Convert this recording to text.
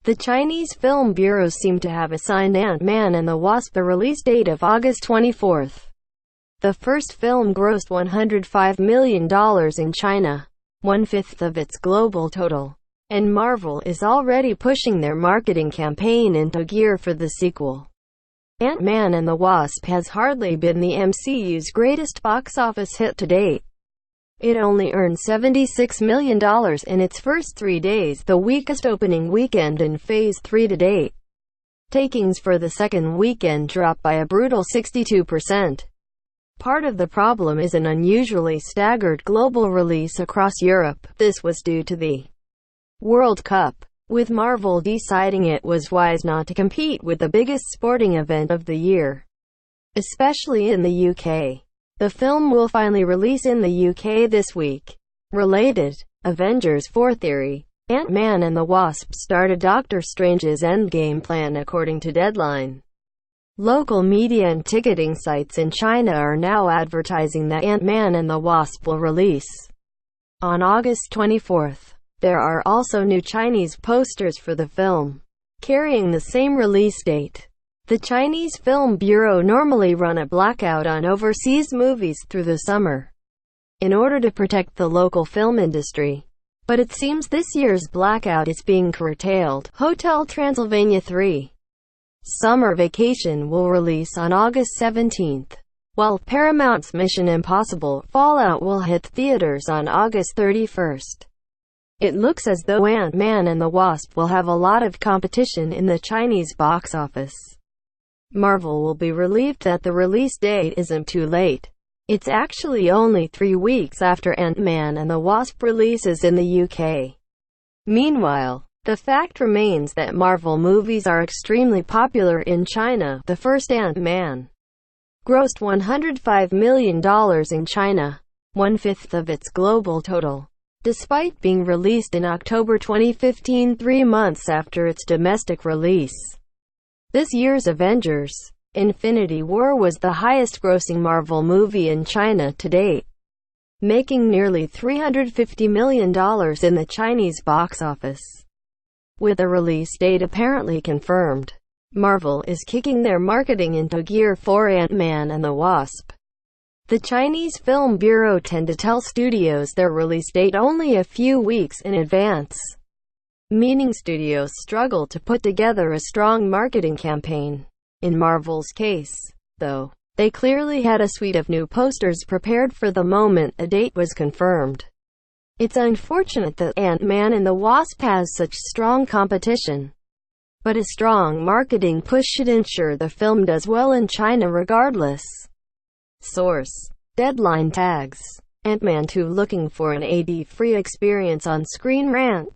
The Chinese Film Bureau seemed to have assigned Ant-Man and the Wasp a release date of August 24. The first film grossed $105 million in China, one-fifth of its global total, and Marvel is already pushing their marketing campaign into gear for the sequel. Ant-Man and the Wasp has hardly been the MCU's greatest box office hit to date. It only earned $76 million in its first 3 days, the weakest opening weekend in Phase 3 to date. Takings for the second weekend dropped by a brutal 62%. Part of the problem is an unusually staggered global release across Europe. This was due to the World Cup, with Marvel deciding it was wise not to compete with the biggest sporting event of the year, especially in the UK. The film will finally release in the UK this week. Related, Avengers 4 theory. Ant-Man and the Wasp started Doctor Strange's Endgame plan according to Deadline. Local media and ticketing sites in China are now advertising that Ant-Man and the Wasp will release on August 24. There are also new Chinese posters for the film, carrying the same release date. The Chinese Film Bureau normally run a blackout on overseas movies through the summer, in order to protect the local film industry. But it seems this year's blackout is being curtailed. Hotel Transylvania 3 Summer Vacation will release on August 17, while Paramounts Mission Impossible Fallout will hit theaters on August 31. It looks as though Ant-Man and the Wasp will have a lot of competition in the Chinese box office. Marvel will be relieved that the release date isn't too late. It's actually only 3 weeks after Ant-Man and the Wasp releases in the UK. Meanwhile, the fact remains that Marvel movies are extremely popular in China. The first Ant-Man grossed $105 million in China, one-fifth of its global total, despite being released in October 2015, 3 months after its domestic release. This year's Avengers: Infinity War was the highest-grossing Marvel movie in China to date, making nearly $350 million in the Chinese box office. With a release date apparently confirmed, Marvel is kicking their marketing into gear for Ant-Man and the Wasp. The Chinese Film Bureau tend to tell studios their release date only a few weeks in advance, meaning studios struggle to put together a strong marketing campaign. In Marvel's case, though, they clearly had a suite of new posters prepared for the moment a date was confirmed. It's unfortunate that Ant-Man and the Wasp has such strong competition, but a strong marketing push should ensure the film does well in China regardless. Source: Deadline tags. Ant-Man 2 looking for an ad-free experience on ScreenRant.